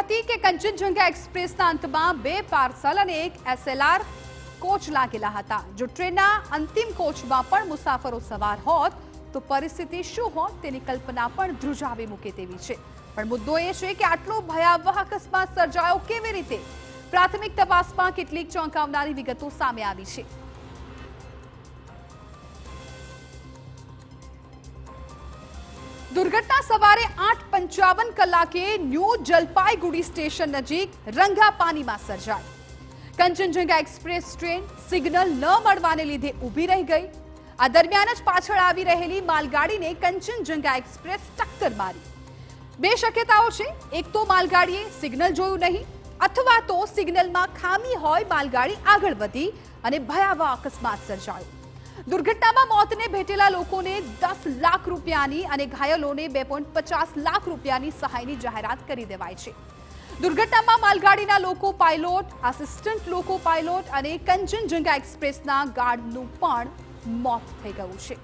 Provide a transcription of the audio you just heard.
હતી કે કંચનજંગા એક્સપ્રેસના અંતમાં 2 પાર્સલ અને 1 SLR કોચ લાગેલા હતા। જો ટ્રેનના અંતિમ કોચમાં પણ મુસાફરો સવાર હોત તો પરિસ્થિતિ શું હોત તેની કલ્પના પણ ધ્રુજાવી મૂકે તેવી છે। પણ મુદ્દો એ છે કે આટલો ભયાવહ અકસ્માત સર્જાયો કેવી રીતે? પ્રાથમિક તપાસમાં કેટલીક ચોંકાવનારી વિગતો સામે આવી છે। दुर्घटना सवारे 8:55 कलाके न्यू जलपाईगुड़ी स्टेशन नजीक रंगापानी में सर्जाई। कंचनजंगा एक्सप्रेस ट्रेन सिग्नल न मळवाने लीधे ऊभी रही गई। आ दरमियान ज पाछळ आवी रहेली मालगाड़ी ने कंचनजंगा एक्सप्रेस टक्कर मारी। बे शक्यताओं छे, एक तो मालगाड़ीए सिग्नल जोयुं नहीं अथवा तो सिग्नल में खामी होय मालगाड़ी आगळ वधी अने भयावह अकस्मात सर्जायो। दुर्घटनामां मौतने भेटेला लोकोने 10 लाख रूपियानी अने घायलोने 2.50 लाख रूपियानी सहायनी जाहेरात करी देवाई छे। दुर्घटनामां मालगाड़ीना लोको पायलोट, आसिस्टंट लोको पायलोट अने कंचनजंगा एक्सप्रेसना गार्डनुं पण मौत थई गयुं छे।